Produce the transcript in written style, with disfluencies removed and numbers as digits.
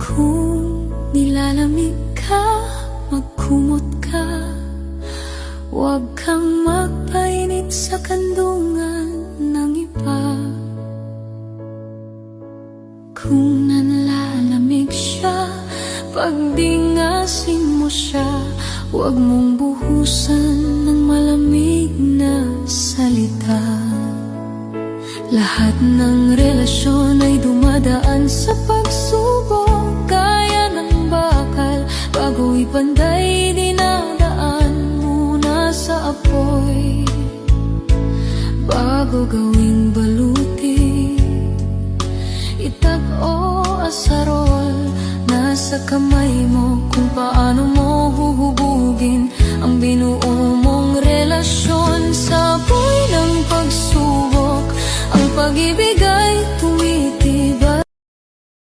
Kung nilalamig ka, magkumot ka. Huwag kang magpainit sa kandungan ng iba. Kung nanlalamig siya, pagdingasin mo siya. Huwag mong buhusan ng malamig na salita. Lahat ng relasyon ay dumadaan sa pagsubok. Kaya ng bakal, bago ipanday, dinadaan muna sa apoy. Bago gawing baluti, itak o asarol, nasa kamay mo kung paano mo huhubugin ang binuo mong relasyon. Sa apoy ng pagsubok, ang pag-ibig ay